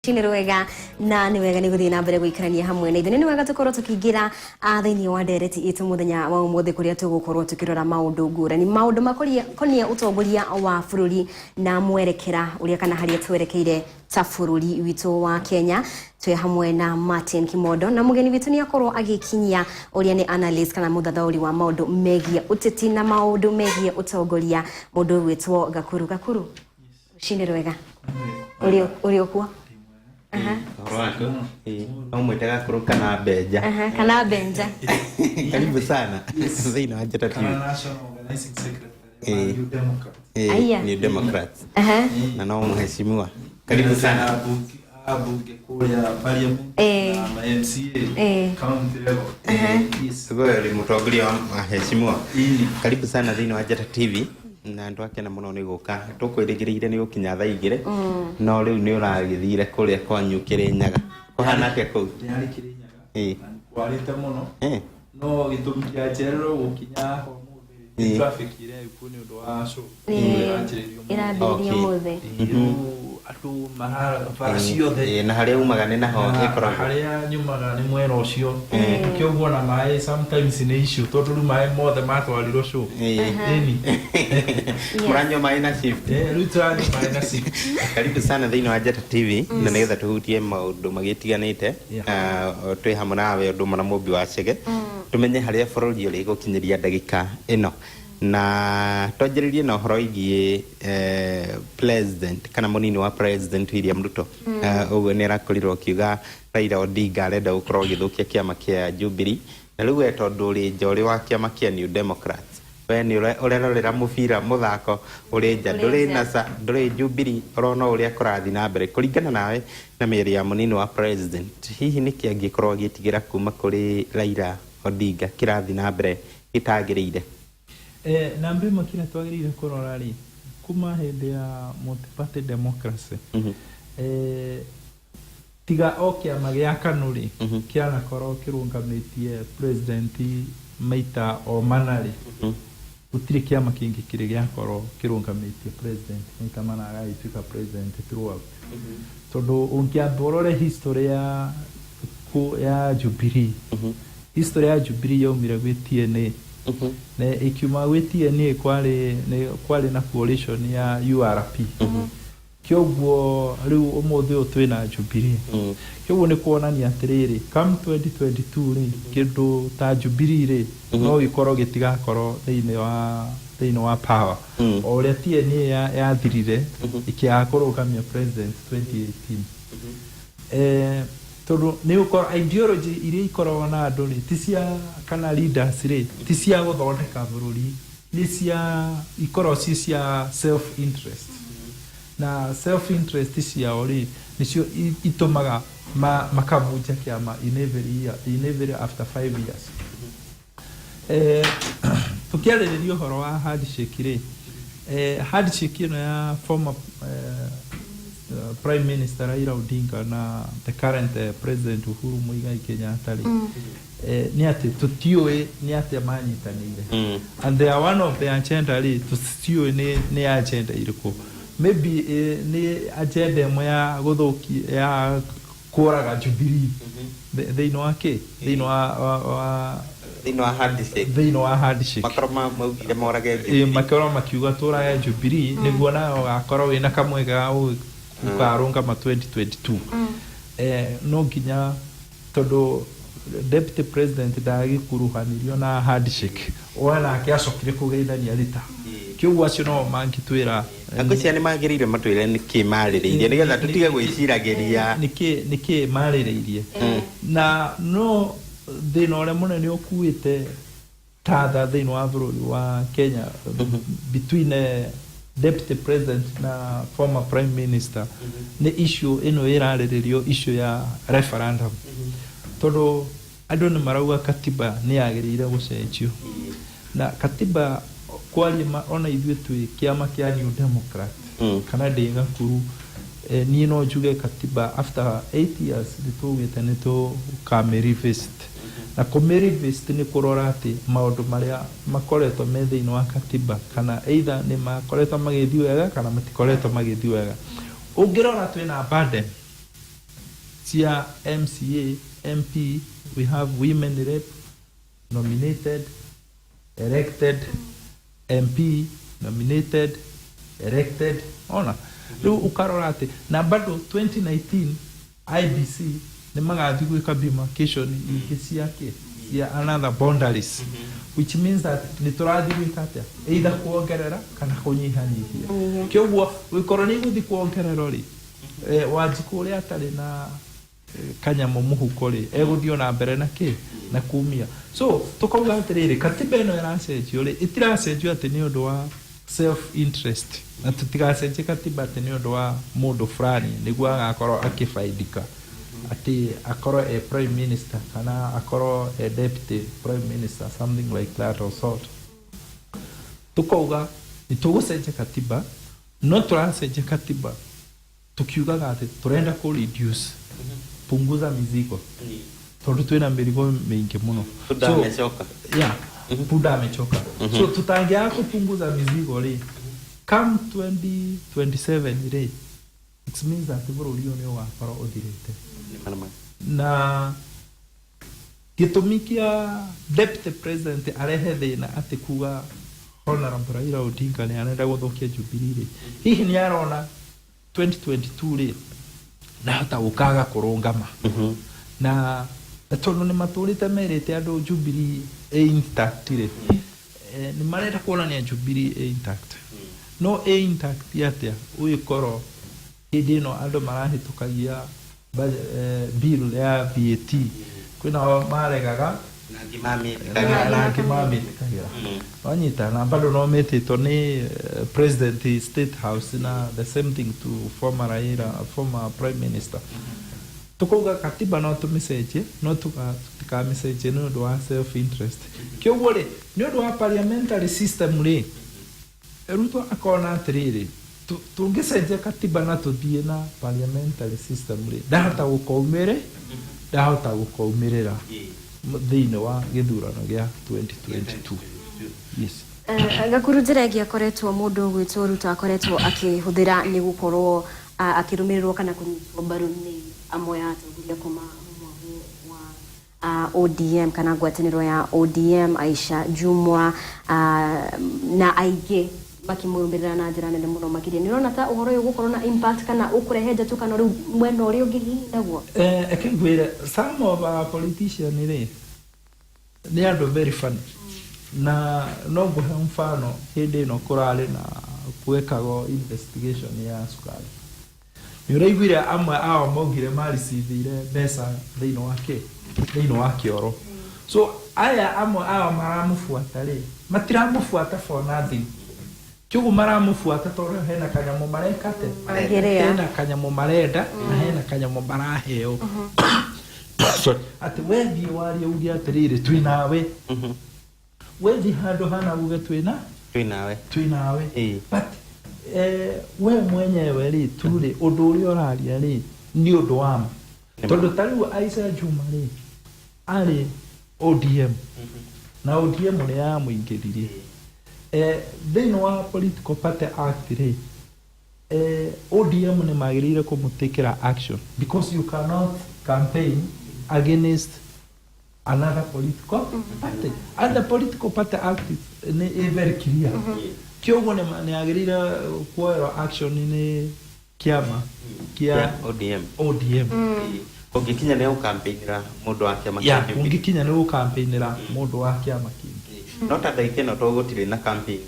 Chinero wega na ni wega ni guthii na mbere guikarania hamwe na ithene ni wega tukorwo tukiingira thiini wa ndereti itu muthenya wa umuthi kuria tugukorwo tukirora maundu ngurani maundu makonia utongoria wa bururi na mwerekera uria kana haria twerekeire ta bururi witu wa Kenya twe hamwe na Martin Kimondo na mugeni witu ni akorwo agikinyia uria ni analyst kana muthathauri wa maundu megie uteti na maundu megie utongoria mundu witwo Gakuru Chinero wega uri okuo Wako mwitega kuruka na benja kana benja karibu sana zaina hajata tu National Organizing Secretary New Democrats New Democrats na nao mheshimiwa karibu sana bunge kuya parliament na MCA county level sogoli mutongoria wa mheshimiwa karibu sana zaina hajata TV na andu ake na muno ni guka tukwirigireire ni gukinya thaa igire no riu ni uragithire kuria kwanyu Kirinyaga kuhana ke ku yari Kirinyaga kwarite muno no gitumi kia jerero gukinya ho muthi traffic ile ikuni ndo aso irabirio muthi atu mahara farasio the na haria umagane naho ikora haria nyumaga ni mwero ucio tukioguo na mai sometimes ni issue tondu mai mothe matwarirwo show Muranyo mai na shift rutra mai na shift karibu sana thiini wa Jata TV na nigetha tuhutie maundu magitiganite twi hamwe nawe undu mana mumbi wa Chege tumenye haria bururi uri gukinyiria ndagika ino na tonjeririe na horo igie president kana munini wa president William Ruto ugo ni rakorirwo kiuga Raila Odinga arenda gukorwo githukia kiama kia Jubilee na riu etondu ri njori wa kiama kia New Democrats we ni urerorera mubira muthako uri nja nduri nasa nduri Jubilee urona uria kurathi na mbere kuringana nawe na meri ya munini wa president hihi niki angikorwo gitigira kuma kuri Raila Odinga kirathi na mbere gitagirire na mbere makina twagirire kurora ri kuma hindi ya multi-party democracy tiga kiama gia KANU ri kiana korwo kirungamitie president maita o manari gutire kiama kingi kiri gia korwo kirungamitie president maita manara ituika president throughout tondu ungiamborore history ya Jubilee history ya Jubilee yaumire gwi TNA na ikiuma gwi TNA kwari na coalition ya URP kyoguo riu umuthi utwi na Jubilee kyoguo ni kuonania atiriri come 2022 ri kindu ta Jubilee ri no ikorwo gitigakorwo thiini wa power oria TNA yathirire ikiakorũgamia president 2018 tondu ni ukora ideology iria ikorwo na andu ri tisia kana leaders ri tisia guthondeka bururi ni cia ikorwo cia self interest na self interest cia ori nicio itumaga makavunja kiama in every after 5 years tukiarĩrĩria ũhoro wa handshake ri handshake ino ya former Prime Minister Raila Odinga na the current President Uhuru Muigai Kenyatta ni ati tutiwe ni ati manyitanire and they are one of the agenda ri tutiwe ni agenda iriku maybe ni agenda imwe ya guthuki ya kuraga Jubilee they know ake they know thiini wa handshake makoroma maugire morage makoroma makiuga turaga Jubilee niguo nao akorwo wina kamwega ukarunga ma 2022 no nginya tondu deputy president ndagi kuruhanirio na handshake ona akiacokire kugeithania rita kiugo acio no mangitwira akucia ni magirire matwire niki maririirie nigetha tutige gwiciragiria niki maririirie na no thina ule munene ukuite tatha thina wa bururi wa Kenya between deputy president na former prime minister ni issue ino irariririo issue ya referendum tondu andu ni marauga katiba ni yagirire gucenjio na katiba kwali ona ithuĩ twi kiama kia New Democrat kana ndinga kuru ni no njuge katiba after 8 years nitugite nitu kamerivest na kumerivest ni kurora ati maundu maria makoretwo me thiini wa katiba kana either ni makoretwo magithii wega kana matikoretwo magithii wega ungirora twina burden cia MCA, MP, we have women rep, nominated, elected, MP, nominated, elected, ona. Riu ukarora ati na bado 2019 IBC ni magathi gwika demarcation ingĩ cia another boundaries, which means that ni turathi gwika atia either kuongerera kana kunyihanyihia. Kĩoguo wikorwo ni guthi kuongerera ri Wanjiku uria atari na kanyamo muhuko ri eguthio na mbere na na kumia. So tukauga atiriri katiba ino iracenjio ri itiracenjio ati ni undu wa self interest na tutigacenjie katiba ati ni undu wa mundu fulani niguo agakorwo akifaidika ati akorwo a prime minister kana akorwo a deputy prime minister, something like that or sort. Tukauga ni tugucenjia katiba no turacenjia katiba tukiugaga ati turenda ku reduce punguza mizigo tondu twina mirigo mingi muno. Buda amechoka. So tutangia kupunguza mizigo ri come 2027 ri it means that bururi ni wakorwo uthirite na gitumi kia deputy president arehe thina ati kuga Honorable Raila Odinga ni arenda guthukia Jubilee ri hihi ni arona 2022 ri na hata ukaga kurungama na tondu ni maturite merite andu Jubilee intact ri ni marenda kuonania Jubilee intact no intact yatia uyikoro hindi no andu marahitukagia bill ya VAT kwina maregaga na ngimami kagira wanyita na bado no metito ni president state house na the same thing to former Raila, former prime minister. Tukuga katiba no tumicenjie no tukamicenjie no do self interest. Kĩoguo ri ni undu wa parliamentary system ri Ruto akona atiriri tungicenjia katiba na tuthie na parliamentary system ri ndahota gukaumirira thiini wa githurano gia 2022. Yes. Gakuru njira akoretwo mundu gwitwo Ruto akoretwo akihuthira ni gukorwo akirumirirwo kana kunyitwo mbaru ni amwe ya atongoria kuma wa ODM kana ngwataniro ya ODM Aisha Jumwa na aige bakimurumbirira na njira nene muno makiria. Nirona ta uhoro uyu gukorwo na impact kana ukurehe njatu kana riu mwena uri ungihindaguo ekigwire some of our politicians they are very funny na no nguhe mfano hindi no kurari na kuekago investigation ya sukari ni uraiguire amwe ao maugire maricithire mbeca thiini wa kioro. So aya amwe ao maramufuata ri matiramufuata for nothing. Kĩoguo maramufuata tondu hena kanyamu marekate hena kanyamu marenda na hena kanyamu maraheo. Ati wethi wari ugi atiriri twinawe wethi handu hana uge twinawe but we mwenyewe ri turi undu uri oraria ri ni undu wa tondu tariu Aisha Juma ri ari ODM na ODM ni ya muingiririe thiini wa political party act ri ODM ni magirire kumutikira action because you cannot campaign against another political party and the political party act is very clear. Kĩoguo ni agirire kuoerwo action ni kiama kia ODM ungikinya ni ukampeinira mundu wa kiama kingi ungikinya ni ukampeinira mundu wa kiama kingi no ta daike no to gutire na campaign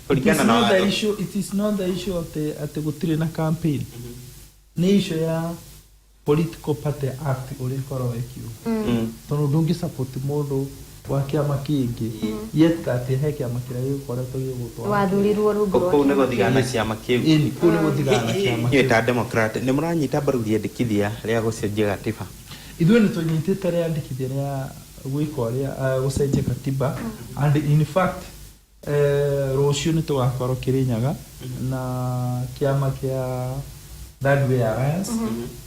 kulikana na the issue. It is not the issue of the at gutire na campaign ni issue ya political party act uri korwo ekio tondu ndungi support mundu wa kiama kingi yeta ati he kiama kiria gikoretwo gigutwa wathurirwo rungu ko ne gothigana kiama kiu ini ko ne gothigana kiama kiu ta democrat ni muranyita mbaru riendekithia ria gucenjia katiba ithuĩ nĩ tũnyitĩte rĩandĩkithia rĩa gwĩka ũrĩa gũcenjia katiba and in fact rũciũ nĩ tũgakorwo Kĩrĩnyaga na kĩama kĩa Third Way Alliance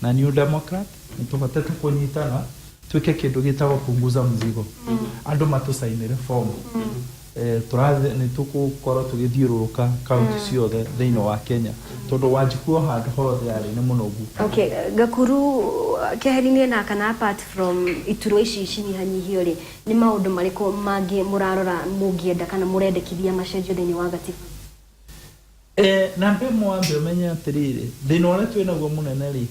na New Democrat nĩ tũbatete kũnyitana twĩke kĩndũ gĩtagwo punguza mzigo andũ matũcainĩre form tũrathiĩ nĩ tũgũkorwo tũgĩthiũrũrũka kaunti ciothe thĩinĩ wa Kenya tondu Wanjiku handũ hothe arĩ nĩ mũnogu. Okay, Gakuru keherinä na kana apart from iturwa ici cinyihanyihio rĩ nĩ maũndũ marĩkũ mangĩ mũrarora mũngĩenda kana mũrendekithia macenjio thĩinĩ wa gatiba? Na mbere mwambe ũmenye atĩrĩrĩ thĩna ũrĩa twĩ naguo mũnene rĩ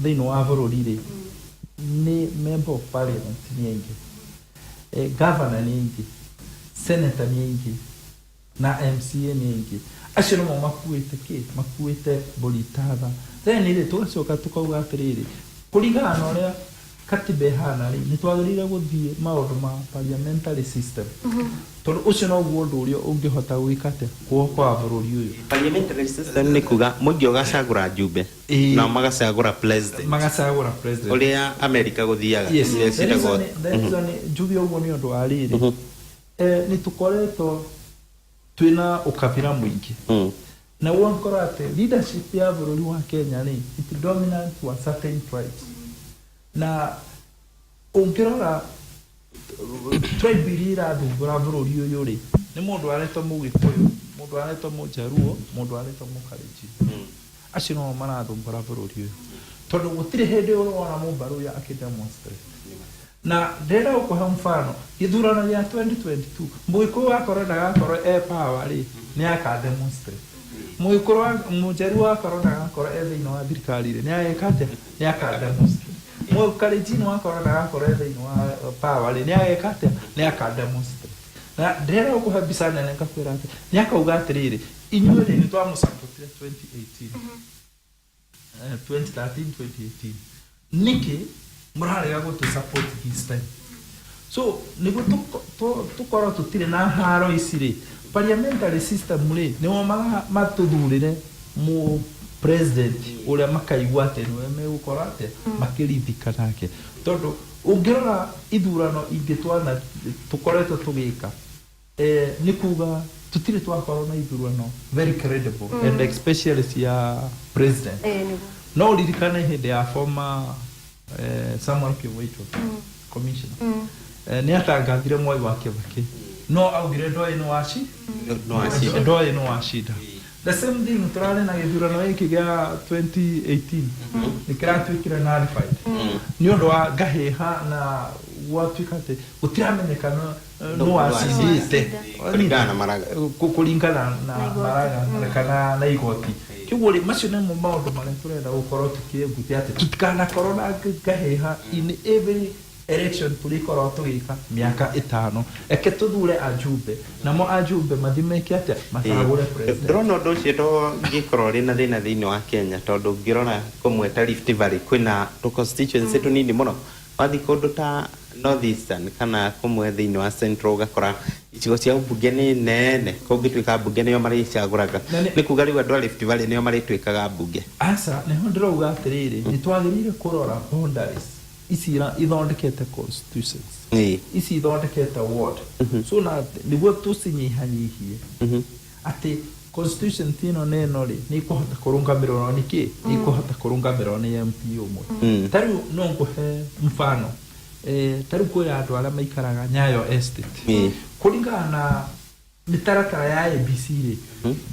thĩinĩ wa bũrũri rĩ nĩ member of parliament nĩ aingĩ, governor nĩ aingĩ, senator nĩ aingĩ na MCA nĩ aingĩ. Acio nĩmo makuĩte mbũri tatha. Then rĩ tũgacoka tũkauga atĩrĩrĩ kũringana na ũrĩa katiba ĩhana rĩ nĩ twagĩrĩire gũthiĩ maũndũ ma parliamentary system. Tondũ ũcio noguo ũndũ ũrĩa ũngĩhota gwĩka atĩa kuokoa bũrũri ũyũ. Parliamentary system nĩ kuga mũingĩ ũgacagũra njumbe na magacagũra president. Ũrĩa Amerika gũthiaga. Njuge ũguo nĩ ũndũ wa rĩrĩ nĩ tũkoretwo twĩna ũkabira mũingĩ. Na ũgakora atĩ leadership ya bũrũri wa Kenya rĩ it dominant wa certain tribes. Na ũngĩrora tribe iria irathungũra bũrũri ũyũ rĩ nĩ mũndũ aretwo Mũgĩkũyũ, mũndũ aretwo Mũjaruo, mũndũ aretwo Mũkalenjin. Acio no marathungũra bũrũri ũyũ tondũ gũtirĩ hĩndĩ ũrona mũmbarũ ya akĩdemonstrate. Na ndĩrenda gũkũhe mfano gĩthurano gĩa 2022 Mũgĩkũyũ akorwo ndagakorwo power rĩ nĩ akademonstrate. Mũjaruo akorwo ndagakorwo thĩinĩ wa thirikari rĩ nĩ ageka atĩa nĩ akademonstrate. Mũkalenjin akorwo ndagakorwo thĩinĩ wa power rĩ nĩ ageka atĩa nĩ akademonstrate. Na ndĩrenda gũkũhe mbica nene ngakwĩra atĩ nĩ akauga atĩrĩrĩ inyuĩ rĩ nĩ twamũsapotire 2013 nĩkĩ mũrarega gũtũ-support this time? So nĩguo tũkorwo tũtirĩ na haro ici rĩ parliamentary system rĩ nĩmo matũthurĩre mũ president ũrĩa makaigua atĩ nĩwe megũkorwo atĩ makĩrithika nake. Tondũ ũngĩrora ithurano ingĩ tũkoretwo tũgĩka nĩ kuga tũtirĩ twakorwo na ithurano very credible and especially cia president. No ũririkane hĩndĩ ya former Samuel Kivuicho commissioner nĩ atangathire Mwai wa Kĩbakĩ no augire ndoĩ nĩ wacinda. The same thing turare na gĩthurano gĩkĩ gĩa 2018 nĩ kĩratuĩkire nullified nĩ ũndũ wa ngahĩha na gwatuĩka atĩ gũtiramenyekana nũ wacindĩte kũringana na maraga kana na igoti. Kĩguo rĩ macio nĩmo maũndũ marĩa tũrenda gũkorwo tũkĩebutia atĩ tũtikanakorwo na ngahĩha in every election tũrĩkorwo tũgĩka mĩaka 5 eke tũthure ajumbe namo ajumbe mathi meke atĩa macagũre president. Ndĩrona ũndũ ũcio to ngĩkorwo rĩ na thĩna thĩinĩ wa Kenya tondũ ngĩrora kũmwe ta Rift Valley kwĩna constituency tũnini mũno wathi kũndũ ta North Eastern kana kũmwe thĩinĩ wa Central ũgakora icigo cia mbunge nĩ nene kũngĩtuĩka mbunge nĩo marĩcagũraga nĩ kuga rĩu andũ a Rift Valley nĩo marĩtuĩkaga mbunge. Aca nĩho ndĩrauga atĩrĩrĩ nĩ twagĩrĩire kũrora boundaries ici ithondekete constituencies ici ithondekete ward. So na nĩguo tũcinyihanyihie atĩ constitution ĩno neno rĩ nĩ ĩkũhota kũrũngamĩrĩrwo nĩ kĩ nĩ ĩkũhota kũrũngamĩrĩrwo nĩ MP ũmwe. Tarĩu no ngũhe mfano tarĩu kwĩ andũ arĩa maikaraga Nyayo Estate kũringana na mĩtaratara ya ABC rĩ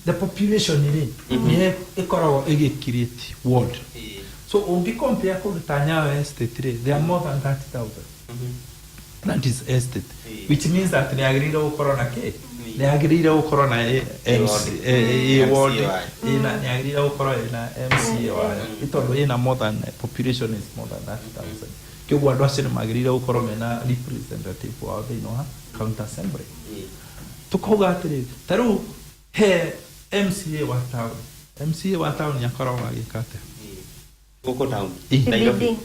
the population rĩ nĩ ĩkoragwo ĩgĩcreate ward. So ungi compare kũndũ ta Nyayo Estate rĩ there are more than 30,000 that is estate which means that nĩ agĩrĩirwo gũkorwo na kĩ nĩ agĩrĩirwo gũkorwo na ward na nĩ agĩrĩirwo gũkorwo na MCA wayo tondũ ĩna more than population is more than 30,000. Kĩguo andũ acio nĩ magĩrĩirwo gũkorwo mena representative wao thĩinĩ wa county assembly. Tukauga atĩrĩrĩ tarĩu he MCA wa town nĩ akoragwo agĩka atĩa Koko town Nairobi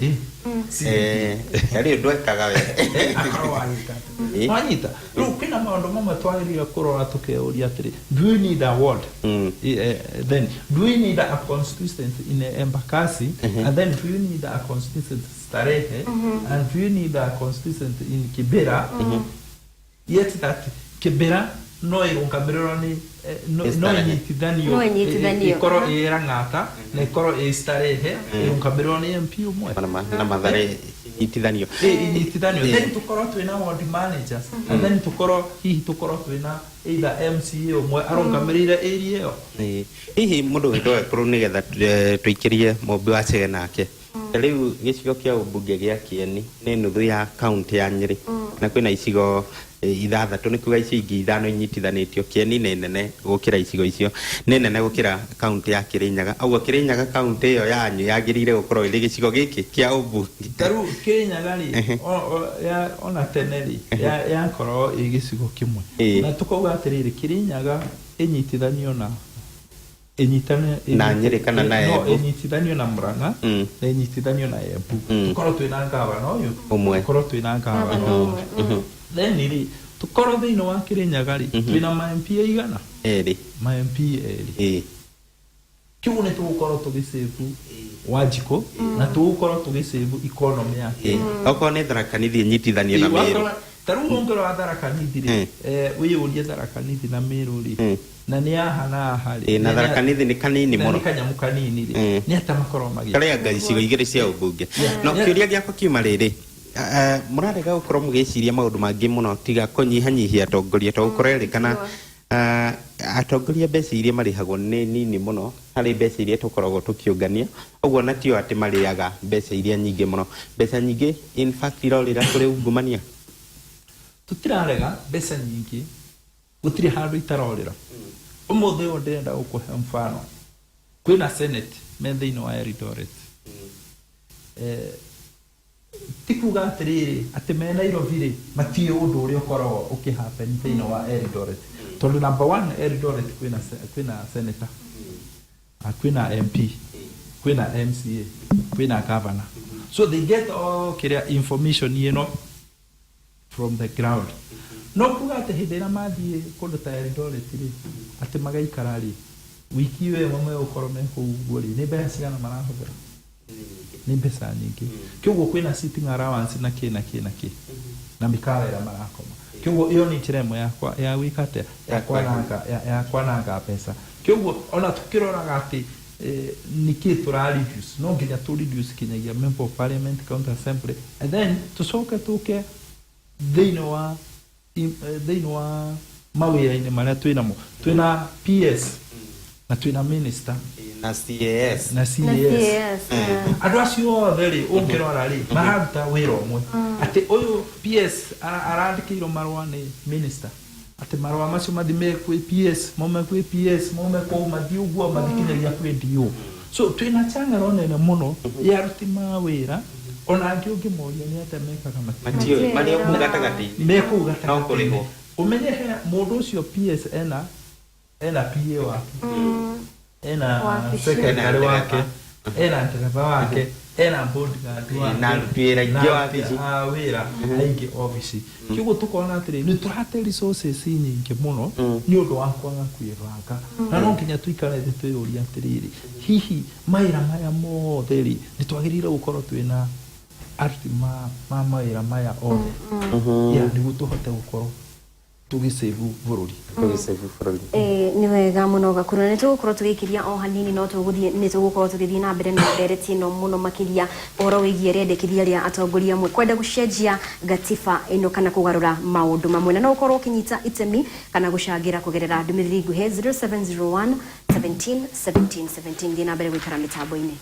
yari ndwekaga we akorwo agĩka atĩa wanyita rĩu kwĩna maũndũ mamwe twagĩrĩire kũrora tũkeuria atĩrĩ do we need a ward then do we need a constituency in Embakasi and then do you need a constituency Starehe and do you need a constituency in Kibera yet that Kibera no ĩrũngamĩrĩrwo nĩ no inyitithanio ikorwo ĩ Lang'ata na ikorwo ĩ Starehe ĩrũngamĩrĩrwo nĩ MP ũmwe na Mathare itithanio then tukorwo twina ward managers and then tukorwo hihi tukorwo twina either MCA umwe arungamirire area iyo hihi mundu witwa ekuru nigetha twikirie Mumbi wa Chege nake riu gicigo kia ubunge gia Kieni ni nuthu ya county ya Nyeri na kwina icigo ithathatu ni kuga icio ingi ithano inyitithanitio. Kieni ni nene gukira icigo icio, ni nene gukira county ya Kirinyaga. Augo Kirinyaga county iyo yanyu yagirire gukorwo iri gicigo giki kia ubunge. Taru Kirinyaga ri ona teneri ya korwo iri gicigo kimwe na tukauga atiriri Kirinyaga inyitithanio na Nyeri kana na Embu inyitithanio na Murang'a na inyitithanio na Embu tukorwo twina ngavana uyu umwe tukorwo twina ngavana umwe then ri tukorwo thiini wa Kirinyaga ri twina ma MP igana ma MP eri kiu ni tugukorwo tugisevu Wanjiko na tugukorwo tugisevu economy yake oko ni Tharaka Nithi nyitithanio na Meru taru ngoro wa Tharaka Nithi ri wiyurie Tharaka Nithi na Meru ri na ni ahana hari na Tharaka Nithi ni kanini muno kanyamu kanini ri ni atamakoro magi kare ngai cigo igiri cia ubunge no kiuria giako kiuma riri murarega gukorwo mugiciria maundu mangi muno tiga kunyihanyihia atongoria to gukorwo kana atongoria mbeca iria marihagwo ni nini muno hari mbeca iria tukoragwo tukiungania uguo na tio ati mariaga mbeca iria nyingi muno mbeca nyingi in fact irorira kuri ungumania tutirarega mbeca nyingi gutiri handu itarorira umuthi uyu ndirenda gukuhe mfano kwina senate me thiini wa Eldoret tikuga atiriri ati me Nairobi ri matie undu uria ukoragwo ukihappen thiini wa Eldoret tondu number 1 Eldoret kwina senator kwina MP kwina MCA kwina governor so they get all kiria information from the ground no kuga ati hindira mathie kundu ta Eldoret ri ati magaikara ri wiki we mamwe ukorwo me kuguo ri ni mbeca cigana marahuthira ni mbeca nyingi kiguo kwina sitting allowance na ki na mikawa ira marakoma kiguo iyo ni njira yakwa ya wikate ya kwananga pesa kiguo ona tukiroraga ati niki tura reduce no nginya tu reduce kinyagia member of parliament county assembly and then tusoke tuke thiini wa mawira-ini maria twina PS na twina minister na CAS andu acio othe ri ungirora ri mararuta wira umwe ati uyu PS arandikirwo marua ni minister ati marua macio mathime kwi PS mome kwi PS mome kwa mathi uguo mathikinyagia kwi DO so twina changaro nene muno ya ruti mawira ona angi ungimoria ni ate mekaga matio mari okugatagati mekugatagati umenye mundu ucio PS ena PA wake ena secretary wake ena ndereva wake ena bodyguard wake na rutuira ingi wake wira aingi office kiguo tukona atiri ni turate resources nyingi muno ni undu wa kwaga kwiranga na no nginya tuikare twiyuria atiriri hihi maira maya mothe ri ni twagirire gukorwo twina artima maira maya othe ya niguo tuhote gukorwo tugisevu bururi ni wega muno gakuru ni tugukorwo tugikiria o hanini no tuguthie ni tugukorwo tugithie na mbere na ndereti no muno makiria oro wigie rendekiria ria atongoria mwe kwenda gucenjia gatiba ino kana kugarura maundu mamwe na no ukorwo kinyita itemi kana gucangira kugerera ndumiriri nguhe 0701 17 17 17 thina mbere gwikara mitambo-ini.